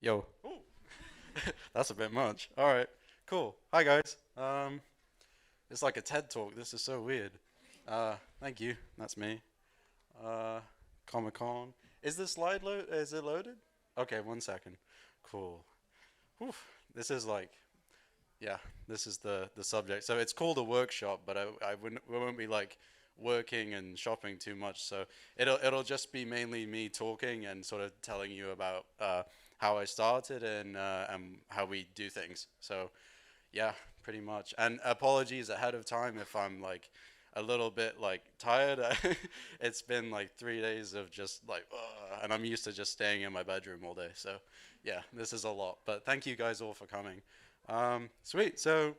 Yo. Ooh. That's a bit much. All right. Cool. Hi guys. It's like a TED talk. This is so weird. Thank you. That's me. Uh, Comic Con. Is this slide load? Is it loaded? Okay, 1 second. Cool. Whew. This is like, yeah. This is the subject. So it's called a workshop, but I wouldn't we won't be like working and shopping too much. So it'll just be mainly me talking and sort of telling you about how I started and how we do things. So yeah, pretty much. And apologies ahead of time if I'm like a little bit like tired. It's been like 3 days of just like, and I'm used to just staying in my bedroom all day. So yeah, this is a lot. But thank you guys all for coming. Sweet. So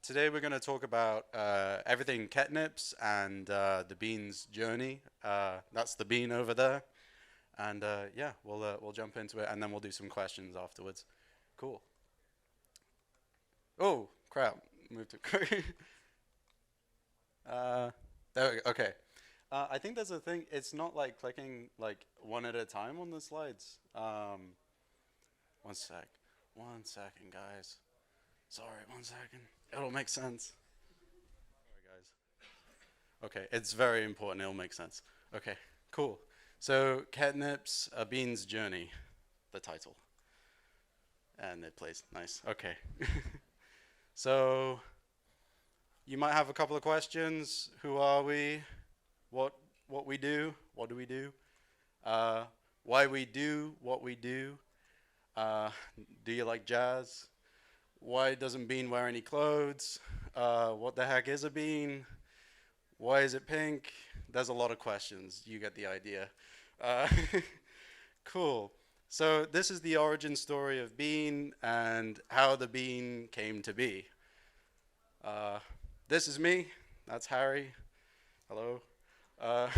today we're going to talk about everything Ketnipz and the bean's journey. That's the bean over there. And yeah, we'll jump into it and then we'll do some questions afterwards. Cool. Oh, crap. Moved to. uh, there we go. Okay. I think there's a thing. It's not like clicking like one at a time on the slides. 1 sec. 1 second, guys. Sorry, 1 second. It'll make sense. Sorry, guys. Okay, it's very important. It'll make sense. Okay, cool. So, Catnip's A Bean's Journey, the title. And it plays. Nice. Okay. So, you might have a couple of questions. Who are we? What what we do? What do we do? Uh, why we do what we do? Uh, do you like jazz? Why doesn't Bean wear any clothes? What the heck is a bean? Why is it pink? There's a lot of questions. You get the idea. Uh, cool. So this is the origin story of Bean and how the bean came to be. Uh, this is me. That's Harry. Hello. Uh,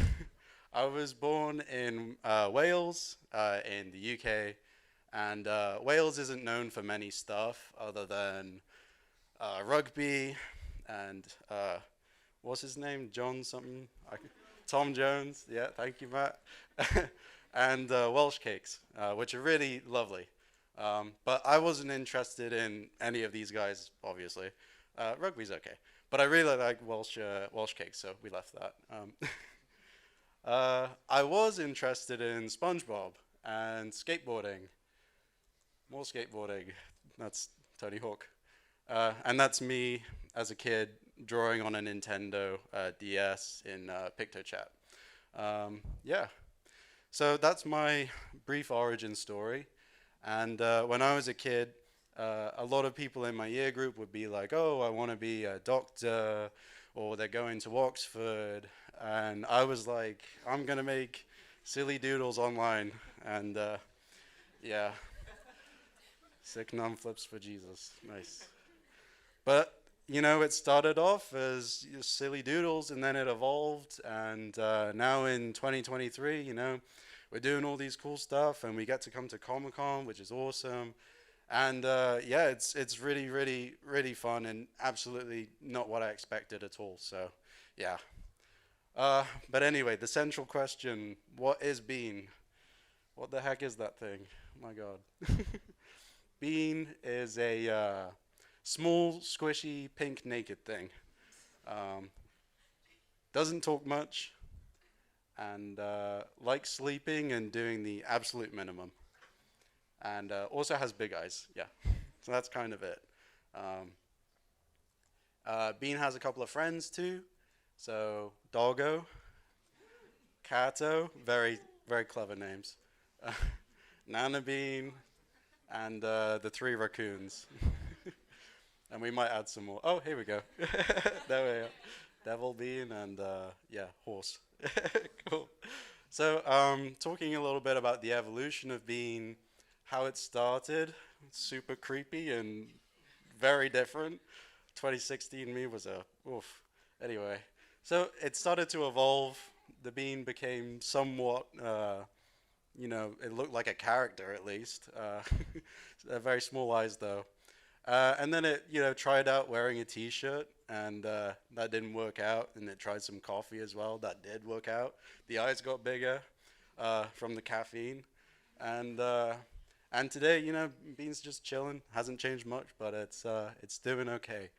I was born in Wales, in the UK, and Wales isn't known for many stuff other than rugby and what's his name? John something? Tom Jones. Yeah, thank you, Matt. And Welsh cakes, which are really lovely. But I wasn't interested in any of these guys, obviously. Rugby's okay, but I really like Welsh cakes, so we left that. I was interested in SpongeBob and skateboarding. More skateboarding. That's Tony Hawk. And that's me as a kid drawing on a Nintendo DS in PictoChat. Yeah, so that's my brief origin story. And when I was a kid, a lot of people in my year group would be like, "Oh, I want to be a doctor," or they're going to Oxford, and I was like, "I'm gonna make silly doodles online," and yeah, sick nun flips for Jesus, nice. But it started off as just silly doodles, and then it evolved, and now in 2023, we're doing all these cool stuff, and we get to come to Comic Con, which is awesome. And yeah, it's really, really, really fun, and absolutely not what I expected at all. So, yeah. But anyway, the central question: what is Bean? What the heck is that thing? Oh my God. Bean is a small, squishy, pink, naked thing. Um, doesn't talk much, and likes sleeping and doing the absolute minimum. And also has big eyes. Yeah, so that's kind of it. Um, Bean has a couple of friends too. So Doggo, Kato, very very clever names. Uh, Nana Bean, and the three raccoons. And we might add some more. Oh, here we go. There we go. Devil Bean and yeah, horse. Cool. So, talking a little bit about the evolution of Bean, how it started, super creepy and very different. 2016 me was a oof. Anyway, so it started to evolve. The bean became somewhat, it looked like a character at least. Very small eyes though. And then it, tried out wearing a t-shirt, and that didn't work out. And it tried some coffee as well. That did work out. The eyes got bigger from the caffeine, and And today, Bean's just chilling. Hasn't changed much, but it's doing okay.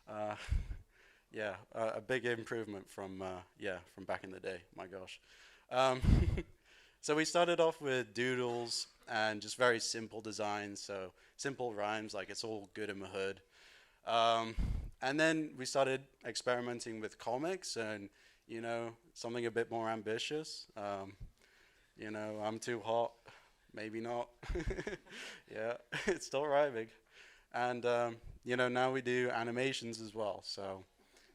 Uh, yeah, a big improvement from from back in the day. My gosh. Um, so we started off with doodles and just very simple designs. So simple rhymes, like it's all good in the hood. Um, and then we started experimenting with comics and, something a bit more ambitious. I'm too hot, maybe not. Yeah, it's still rhyming. And, now we do animations as well. So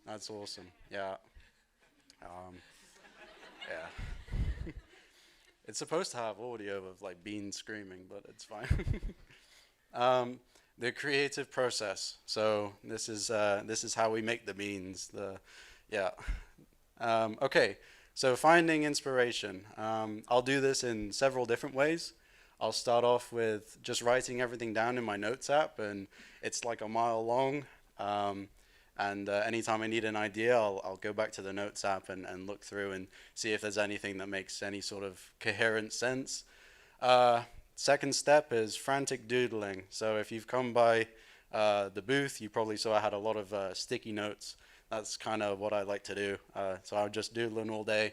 that's awesome. Yeah. Um, yeah. It's supposed to have audio of like Bean screaming, but it's fine. um, the creative process. So this is how we make the beans. Yeah. Okay. So finding inspiration. I'll do this in several different ways. I'll start off with just writing everything down in my notes app, and it's like a mile long. And anytime I need an idea, I'll go back to the notes app and look through and see if there's anything that makes any sort of coherent sense. Second step is frantic doodling. So if you've come by the booth, you probably saw I had a lot of sticky notes. That's kind of what I like to do. So I'm just doodling all day.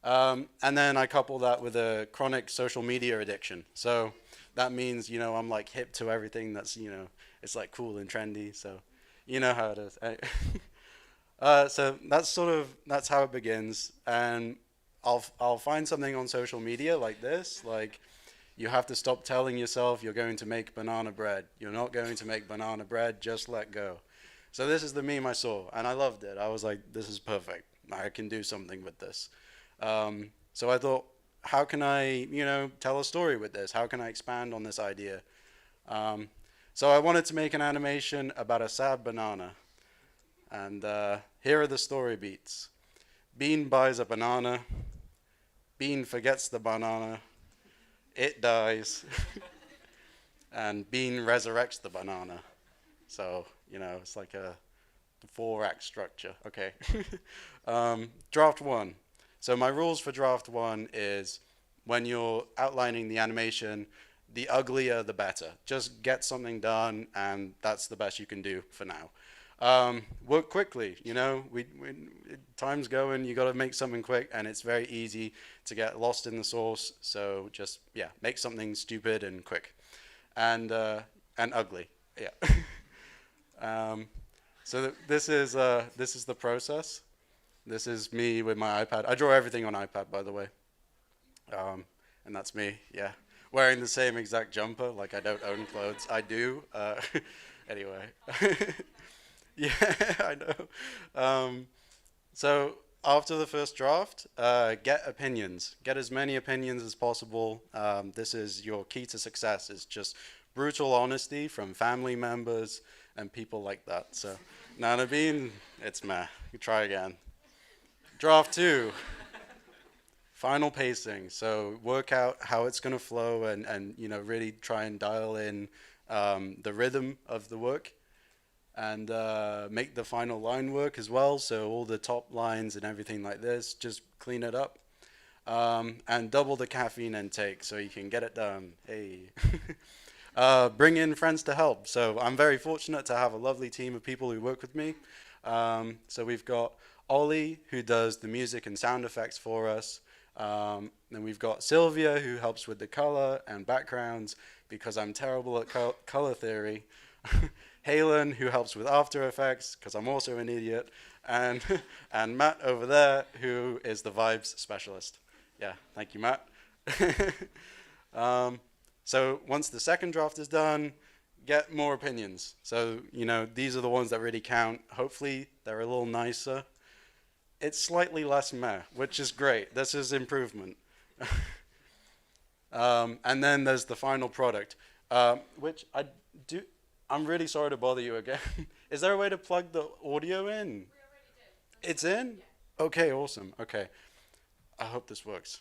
And then I couple that with a chronic social media addiction. So that means, I'm like hip to everything that's, it's like cool and trendy. So you know how it is. So that's how it begins. And I'll find something on social media like this, like you have to stop telling yourself you're going to make banana bread. You're not going to make banana bread, just let go. So this is the meme I saw, and I loved it. I was like, this is perfect. I can do something with this. So I thought, how can I, tell a story with this? How can I expand on this idea? So I wanted to make an animation about a sad banana. And here are the story beats. Bean buys a banana. Bean forgets the banana. It dies. And Bean resurrects the banana. So, it's like a 4-act structure. Okay. Draft 1. So my rules for draft 1 is when you're outlining the animation, the uglier the better. Just get something done, and that's the best you can do for now. Work quickly, time's going, you got to make something quick, and it's very easy to get lost in the source. So just make something stupid and quick, and ugly. Yeah. So this is the process. This is me with my iPad. I draw everything on iPad, by the way. And that's me. Yeah. Wearing the same exact jumper, like I don't own clothes. I do. Anyway. Yeah, I know. So after the first draft, get opinions. Get as many opinions as possible. This is your key to success. It's just brutal honesty from family members and people like that. So, Nana Bean, it's meh. You try again. Draft 2. Final pacing. So work out how it's going to flow and really try and dial in the rhythm of the work and make the final line work as well. So all the top lines and everything like this, just clean it up. And double the caffeine intake so you can get it done. Hey. Bring in friends to help. So I'm very fortunate to have a lovely team of people who work with me. So we've got Ollie, who does the music and sound effects for us. Then we've got Sylvia, who helps with the color and backgrounds because I'm terrible at color theory. Halen, who helps with After Effects because I'm also an idiot. And, and Matt over there, who is the vibes specialist. Yeah, thank you, Matt. So once the second draft is done, get more opinions. So, these are the ones that really count. Hopefully, they're a little nicer. It's slightly less meh, which is great. This is improvement. And then there's the final product, which I'm really sorry to bother you again. Is there a way to plug the audio in? We already did. It's in? Yeah. Okay, awesome. Okay. I hope this works.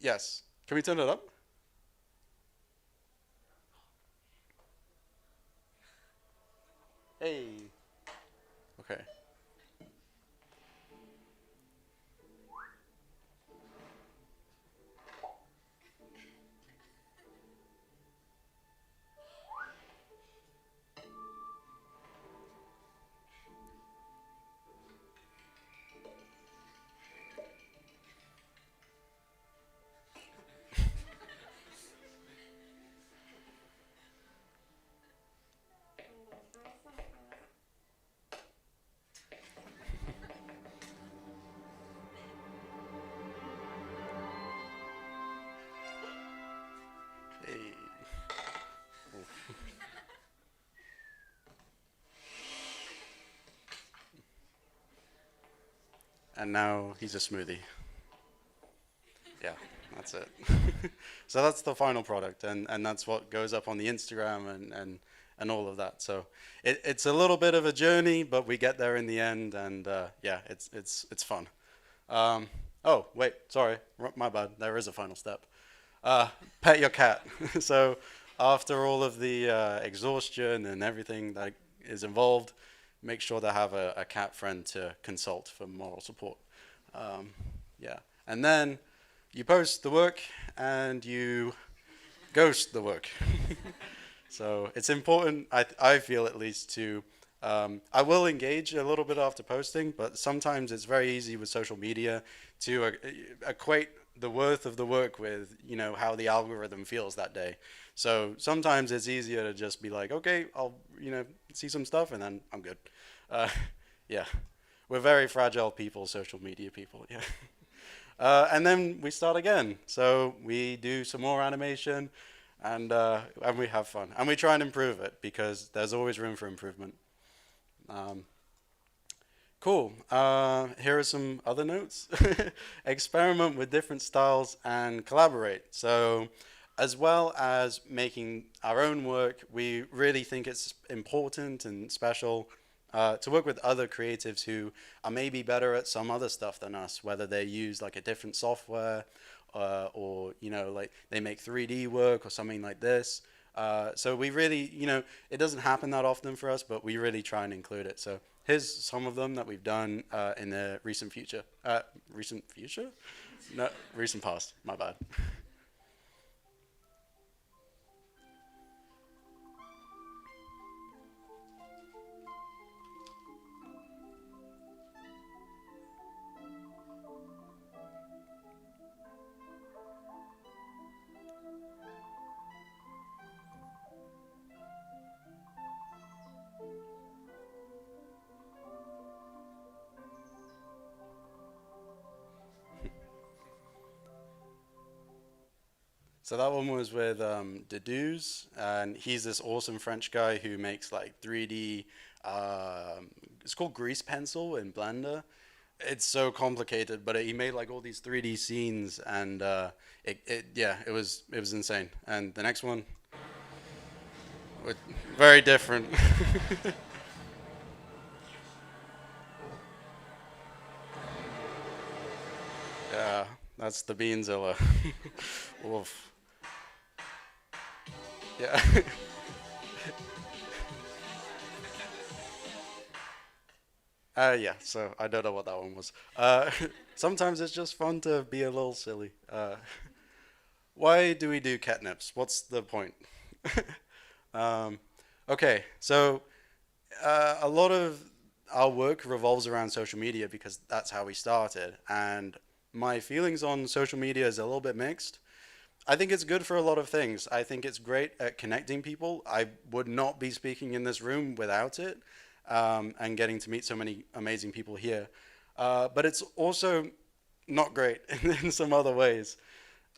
Yes. Can we turn it up? Hey. Okay. and now he's a smoothie. Yeah, that's it. So that's the final product, and that's what goes up on the Instagram and all of that. So it's a little bit of a journey, but we get there in the end, and yeah, it's fun. Oh, wait, sorry, my bad. There is a final step. Pet your cat. So after all of the exhaustion and everything that is involved, make sure to have a cat friend to consult for moral support. Yeah, and then you post the work and you ghost the work. So it's important, I feel at least, to I will engage a little bit after posting, but sometimes it's very easy with social media to equate the worth of the work with, you know, how the algorithm feels that day. So sometimes it's easier to just be like, okay, I'll, you know, see some stuff and then I'm good. Yeah, we're very fragile people, social media people, yeah. And then we start again. So we do some more animation and we have fun. And we try and improve it because there's always room for improvement. Cool. Here are some other notes. Experiment with different styles and collaborate. So as well as making our own work, we really think it's important and special to work with other creatives who are maybe better at some other stuff than us, whether they use like a different software or, you know, like they make 3D work or something like this. So we really, you know, it doesn't happen that often for us, but we really try and include it. So here's some of them that we've done in the recent future. Recent future? No, recent past, my bad. So that one was with Deduz, and he's this awesome French guy who makes like 3D. It's called Grease Pencil in Blender. It's so complicated, but he made like all these 3D scenes, and yeah, it was insane. And the next one, very different. Yeah, that's the Beanzilla. Wolf. Yeah. Yeah, so I don't know what that one was. Sometimes it's just fun to be a little silly. Why do we do Ketnipz? What's the point? um, okay, so a lot of our work revolves around social media because that's how we started. And my feelings on social media is a little bit mixed. I think it's good for a lot of things. I think it's great at connecting people. I would not be speaking in this room without it, and getting to meet so many amazing people here. But it's also not great in some other ways.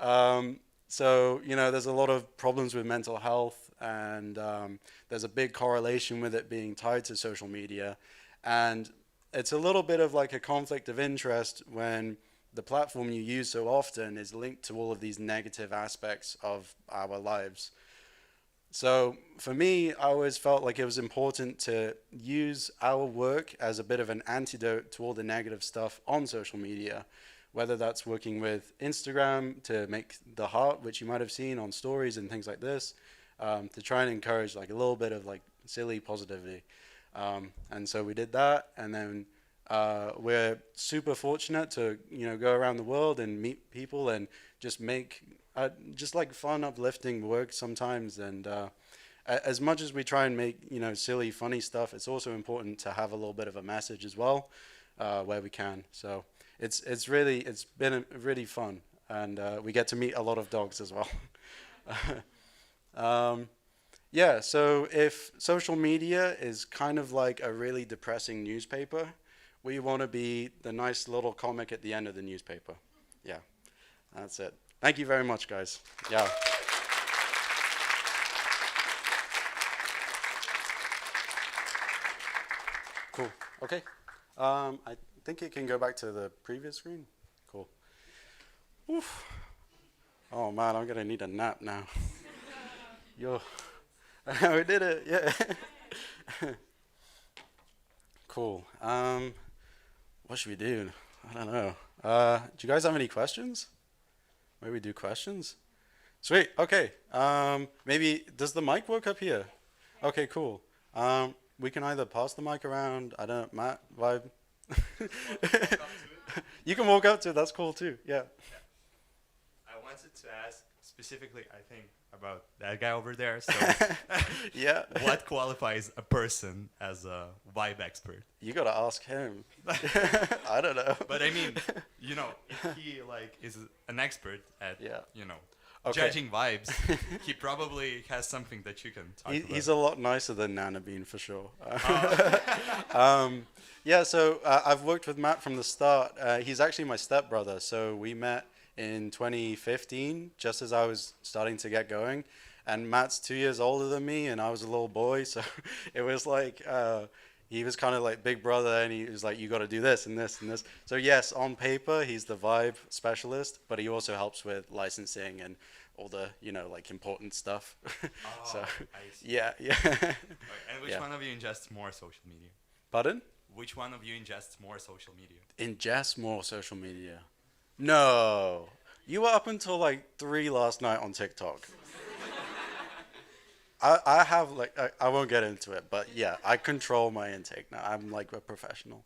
So, you know, there's a lot of problems with mental health, and there's a big correlation with it being tied to social media. And it's a little bit of like a conflict of interest when the platform you use so often is linked to all of these negative aspects of our lives. So for me, I always felt like it was important to use our work as a bit of an antidote to all the negative stuff on social media, whether that's working with Instagram to make the heart, which you might have seen on stories and things like this, to try and encourage like a little bit of like silly positivity. And so we did that, and then we're super fortunate to, you know, go around the world and meet people and just make just like fun, uplifting work sometimes. And as much as we try and make, you know, silly, funny stuff, it's also important to have a little bit of a message as well, where we can. So it's been really fun, and we get to meet a lot of dogs as well. Yeah, so if social media is kind of like a really depressing newspaper, we want to be the nice little comic at the end of the newspaper. Yeah, that's it. Thank you very much, guys. Yeah. Cool. Okay. I think it can go back to the previous screen. Cool. Oof. Oh man, I'm gonna need a nap now. Yo, we did it. Yeah. Cool. What should we do? I don't know. Do you guys have any questions? Maybe we do questions. Sweet. Okay. Maybe does the mic work up here? Okay. Cool. We can either pass the mic around. I don't. Matt, vibe. You can walk up to it. That's cool too. Yeah. I wanted to ask specifically, I think, about that guy over there. So, Yeah. what qualifies a person as a vibe expert? You gotta ask him. I don't know. But I mean, if he like is an expert at, Yeah. Okay. judging vibes, he probably has something that you can talk about. He's a lot nicer than Nana Bean for sure. Yeah, so I've worked with Matt from the start. He's actually my stepbrother, so we met in 2015, just as I was starting to get going. And Matt's 2 years older than me, and I was a little boy, so it was like he was kind of like big brother, and he was like, you got to do this and this and this. So yes, on paper, he's the vibe specialist, but he also helps with licensing and all the, like important stuff. So I see. yeah. Okay, and which Yeah. one of you ingests more social media? Pardon? Which one of you ingests more social media? Ingest more social media. No. You were up until like 3 last night on TikTok. I have like, I won't get into it, but yeah, I control my intake now. I'm like a professional.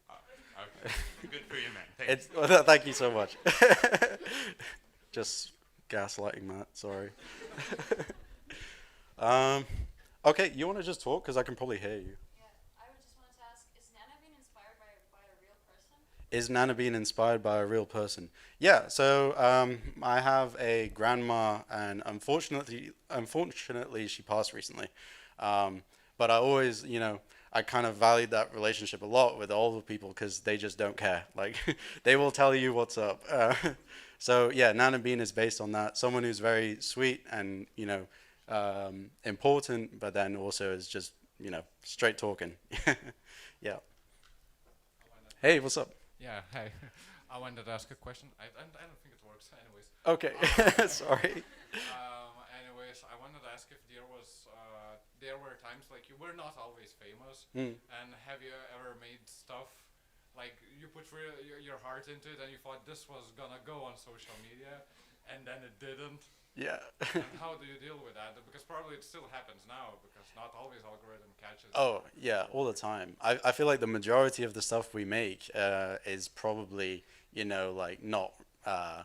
Okay. Good for you, man. Thanks. Thank you so much. Just gaslighting Matt, sorry. Okay, you want to just talk? Because I can probably hear you. I would just wanted to ask, is Nana being inspired by a real person? Is Nana being inspired by a real person? Yeah, so I have a grandma, and unfortunately, she passed recently. But I always, I kind of valued that relationship a lot with older people because they just don't care. Like, they will tell you what's up. So yeah, Nana Bean is based on that. Someone who's very sweet and important, but then also is just straight talking. Yeah. I wanted, Hey, what's up? yeah, hey. I wanted to ask a question. I don't think it works. Anyways, Okay, sorry. anyways, I wanted to ask if there were times like you were not always famous, Mm. and have you ever made stuff like you put your heart into it and you thought this was gonna go on social media, and then it didn't? Yeah. And how do you deal with that? Because probably it still happens now because not always algorithm catches. Oh, yeah, all the time. I feel like the majority of the stuff we make is probably, like not, I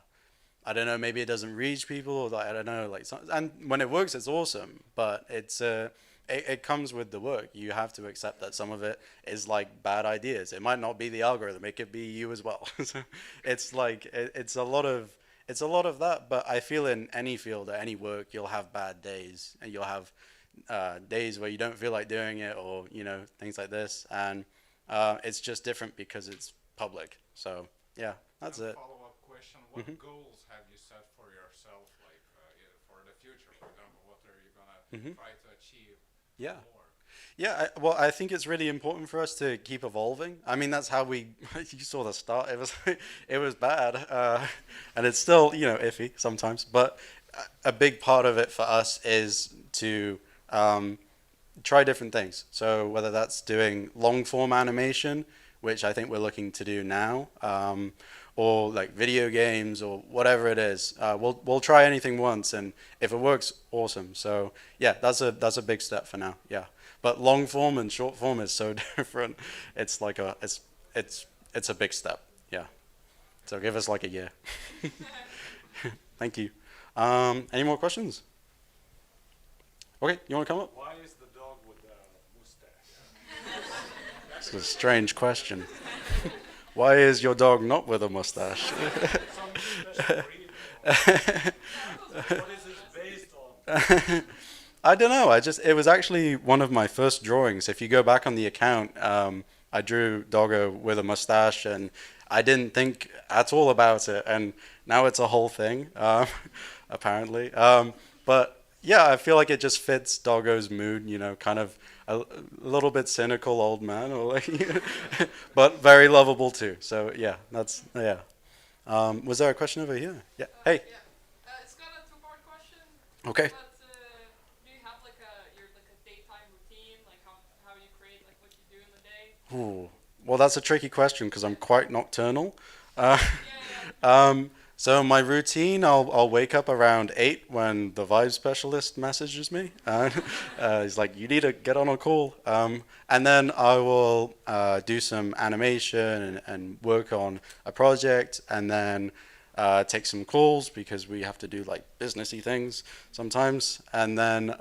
don't know, maybe it doesn't reach people, or like, I don't know, like, and when it works, it's awesome, but it comes with the work. You have to accept that some of it is like bad ideas. It might not be the algorithm, it could be you as well. So it's like, it's a lot of that, but I feel in any field or any work, you'll have bad days, and you'll have days where you don't feel like doing it, or things like this, and it's just different because it's public. So yeah, that's it. Follow-up question: what Mhm. goals have you set for yourself, like for the future? For example, what are you gonna Mhm. try to achieve Yeah. more? Yeah, well, I think it's really important for us to keep evolving. I mean, that's how we. You saw the start. It was bad, and it's still iffy sometimes. But a big part of it for us is to try different things. So whether that's doing long form animation, which I think we're looking to do now, or like video games or whatever it is, we'll try anything once, and if it works, awesome. So yeah, that's a big step for now. Yeah. But long form and short form is so different. It's like it's a big step. Yeah. So give us like a year. Thank you. Any more questions? Okay, you want to come up? Why is the dog with the mustache? It's a strange question. Why is your dog not with a mustache? Some special breed? What is it based on? I don't know. It was actually one of my first drawings. If you go back on the account, I drew Doggo with a mustache, and I didn't think at all about it. And now it's a whole thing, apparently. But yeah, I feel like it just fits Doggo's mood. Kind of a little bit cynical old man, or like, but very lovable too. So yeah, that's yeah. Was there a question over here? Yeah. Hey. Yeah. It's kind of a two-part question. Okay. But do you have like a daytime routine, like how you create like what you do in the day? Ooh. Well, that's a tricky question because I'm quite nocturnal. Uh, Yeah. so my routine, I'll wake up around 8 when the vibe specialist messages me. He's like, you need to get on a call. And then I will do some animation and work on a project, and then take some calls because we have to do like businessy things sometimes. And then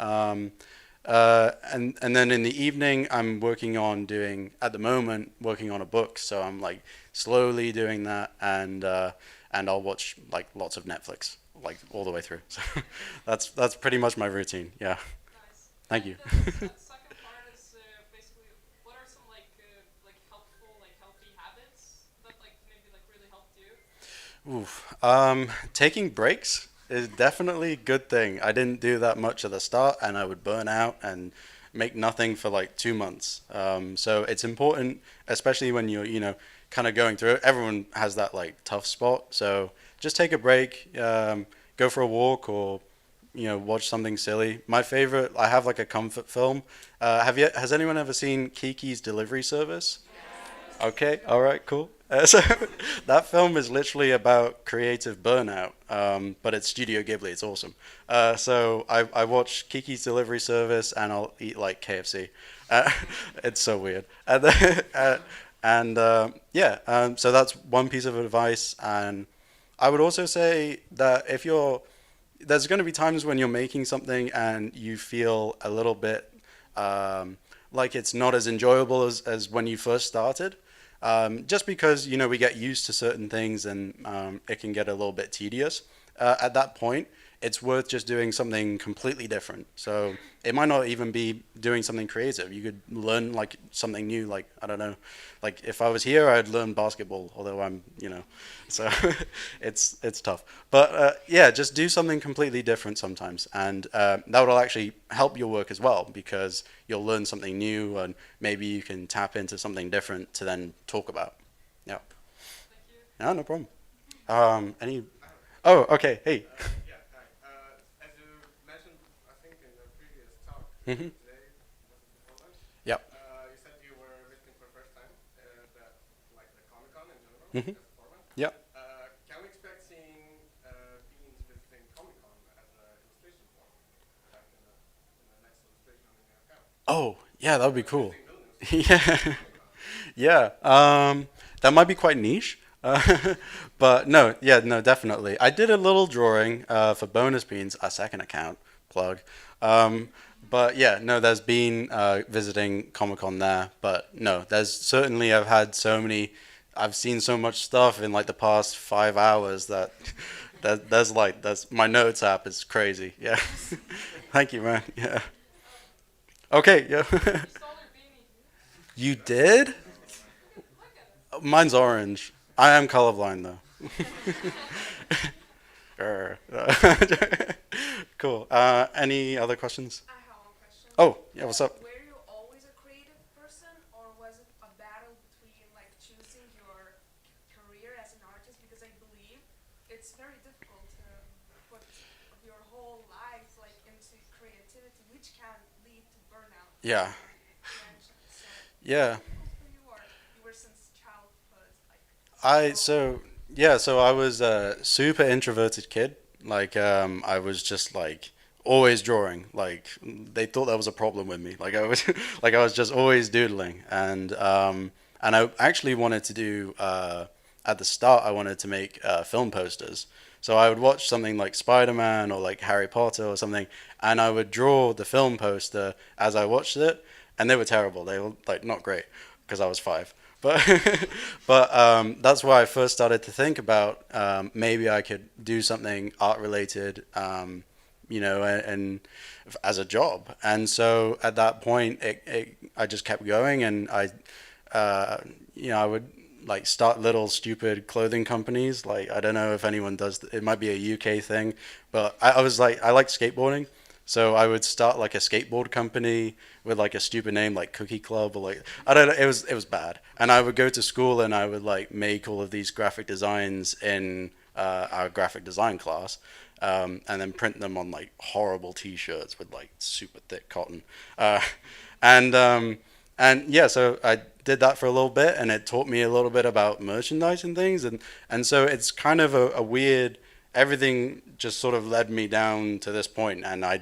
and then in the evening, I'm working on doing, at the moment, working on a book. So I'm like slowly doing that, and I'll watch like lots of Netflix, like all the way through. So that's pretty much my routine. Yeah. Nice. Thank you. And the second part is basically what are some like helpful like healthy habits that like maybe like really helped you? Oof. Taking breaks is definitely a good thing. I didn't do that much at the start, and I would burn out and make nothing for like 2 months. So it's important, especially when you're, kind of going through it. Everyone has that like tough spot. So just take a break, go for a walk, or watch something silly. My favorite, I have like a comfort film. Has anyone ever seen Kiki's Delivery Service? Okay, all right, cool. So that film is literally about creative burnout, but it's Studio Ghibli. It's awesome. So I watch Kiki's Delivery Service, and I'll eat like KFC. It's so weird. So that's one piece of advice. And I would also say that there's going to be times when you're making something and you feel a little bit like it's not as enjoyable as when you first started. Just because, we get used to certain things, and it can get a little bit tedious. At that point, it's worth just doing something completely different. So it might not even be doing something creative. You could learn like something new, like, I don't know, like if I was here, I'd learn basketball, although I'm, so it's tough. But yeah, just do something completely different sometimes. And that will actually help your work as well, because you'll learn something new, and maybe you can tap into something different to then talk about. Yeah. Thank you. No, no problem. Oh, okay, hey. Yeah, hi. As you mentioned, I think in the previous talk Mhm. today, was it before lunch? Yep. You said you were visiting for the first time, like the Comic-Con in general, Mhm. as a format. Yep. Can we expect seeing Beans visiting Comic-Con as an illustration form, like in the next illustration on the account? Oh, yeah, that would be cool. Visiting Vilnius. Yeah. Yeah. That might be quite niche. But no, yeah, no, definitely. I did a little drawing for Bonus Beans, a second account plug. But yeah, no, there's been visiting Comic Con there. But no, there's certainly, I've seen so much stuff in like the past 5 hours that that's my notes app is crazy. Yeah. Thank you, man. Yeah. Okay. Yeah. Stole your beanie. You did? Look at it. Mine's orange. I am colorblind though. Grr. Cool. Any other questions? I have one question. Oh, yeah, what's up? Were you always a creative person, or was it a battle between like choosing your career as an artist? Because I believe it's very difficult to put your whole life like into creativity, which can lead to burnout. Yeah. So, Yeah. for you, or you were since childhood like. So I was a super introverted kid. Like, I was just like always drawing. Like, they thought that was a problem with me. Like, I was, like, I was just always doodling. And I actually wanted to do, at the start, I wanted to make film posters. So I would watch something like Spider-Man or like Harry Potter or something, and I would draw the film poster as I watched it, and they were terrible. They were like not great because I was 5. But that's why I first started to think about maybe I could do something art related, and as a job. And so at that point, I just kept going, and I would like start little stupid clothing companies. Like, I don't know if anyone does. It might be a UK thing, but I was like, I like skateboarding. So I would start like a skateboard company with like a stupid name like Cookie Club or like I don't know. It was bad. And I would go to school and I would like make all of these graphic designs in our graphic design class, and then print them on like horrible T-shirts with like super thick cotton. And yeah, so I did that for a little bit, and it taught me a little bit about merchandise and things, and so it's kind of a weird. Everything just sort of led me down to this point, and I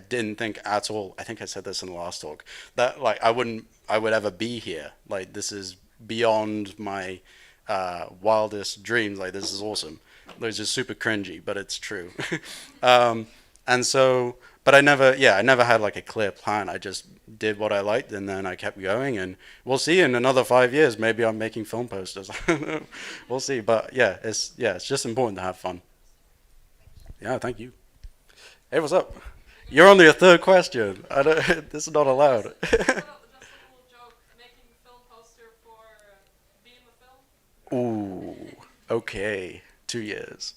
didn't think at all. I think I said this in the last talk that like I would ever be here. Like this is beyond my wildest dreams. Like this is awesome. It's just super cringy, but it's true. And so, but I never had like a clear plan. I just did what I liked, and then I kept going. And we'll see in another 5 years, maybe I'm making film posters. We'll see. But it's just important to have fun. Yeah, thank you. Hey, what's up? You're on your third question. This is not allowed. Just a little joke. Making film poster for being the film. Ooh, okay. 2 years.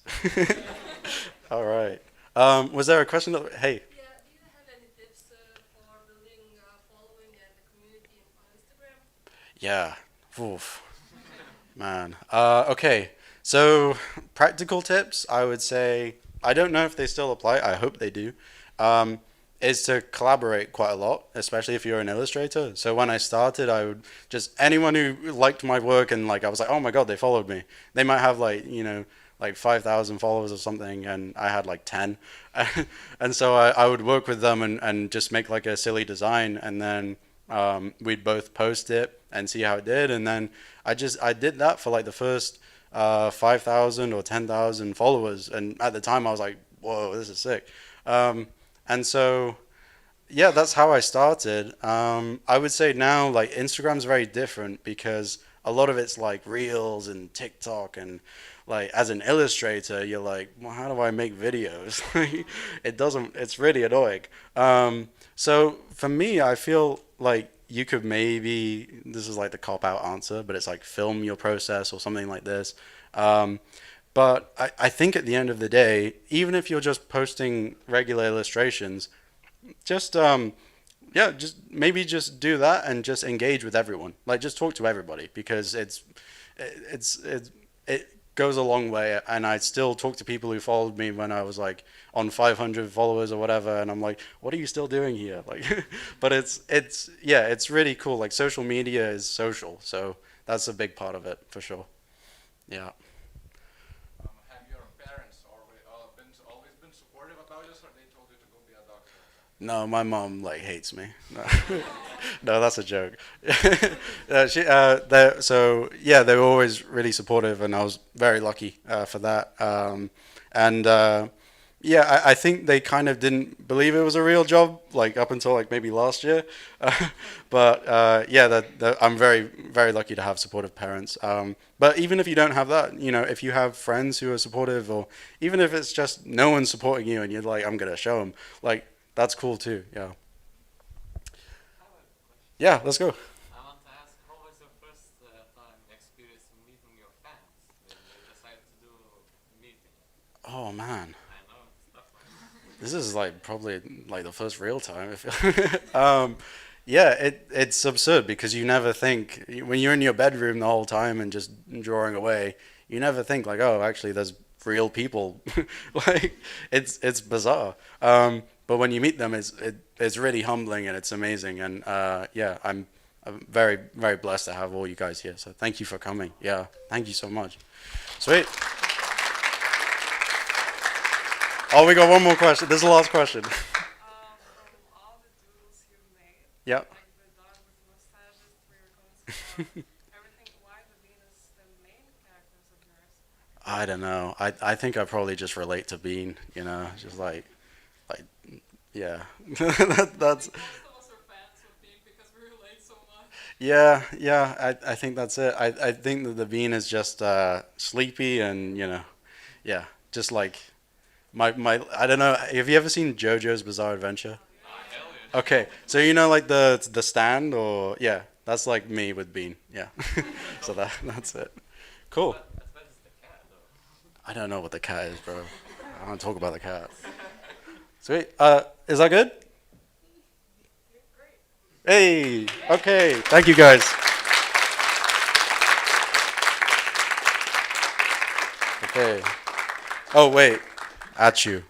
All right. Was there a question? Hey. Yeah, do you have any tips for building a following and a community on Instagram? Yeah. Oof. Man. Okay. So practical tips, I would say, I don't know if they still apply. I hope they do. Is to collaborate quite a lot, especially if you're an illustrator. So when I started, I would just, anyone who liked my work and like, I was like, oh my God, they followed me. They might have like, like 5,000 followers or something, and I had like 10. And so I would work with them and just make like a silly design, and then we'd both post it and see how it did. And then I did that for like the first 5,000 or 10,000 followers. And at the time I was like, whoa, this is sick. And so, yeah, that's how I started. I would say now like Instagram's very different because a lot of it's like Reels and TikTok, and like as an illustrator, you're like, well, how do I make videos? It's really annoying. So for me, I feel like you could maybe, this is like the cop-out answer, but it's like film your process or something like this. But I think at the end of the day, even if you're just posting regular illustrations, just just do that and just engage with everyone. Like just talk to everybody, because it goes a long way. And I still talk to people who followed me when I was like on 500 followers or whatever, and I'm like, what are you still doing here? Like, but it's really cool. Like social media is social, so that's a big part of it for sure. Yeah. Have your parents always been supportive about this, or they told you to go be a doctor? No, my mom like hates me. No, no, that's a joke. They were always really supportive, and I was very lucky for that. I think they kind of didn't believe it was a real job, like up until like maybe last year. I'm very, very lucky to have supportive parents. But even if you don't have that, if you have friends who are supportive, or even if it's just no one's supporting you and you're like, I'm gonna show them, like that's cool too. Yeah. Yeah, let's go. I want to ask, how was your first time experience meeting your fans when you decided to do a meeting? Oh man. I know, it's tough. This is like probably like the first real time. It's absurd because you never think, when you're in your bedroom the whole time and just drawing away, you never think like, oh, actually there's real people. Like it's bizarre. But when you meet them, it's really humbling and it's amazing. And I'm very, very blessed to have all you guys here. So thank you for coming. Yeah, thank you so much. Sweet. Oh, we got one more question. This is the last question. From all the doodles you made, Yep. like the dog with mustaches, everything, why the Venus the main characters of yours? I don't know. I think I probably just relate to Bean, just like, yeah. That's. Most of us are fans of Bean because we relate so much. Yeah. I think that's it. I think that the Bean is just sleepy and just like my. I don't know. Have you ever seen JoJo's Bizarre Adventure? Okay, so like the stand, or that's like me with Bean. Yeah. So that's it. Cool. What is the cat, though? I don't know what the cat is, bro. I don't talk about the cat. Sweet. Is that good? Hey, okay. Thank you guys. Okay. Oh, wait. At you.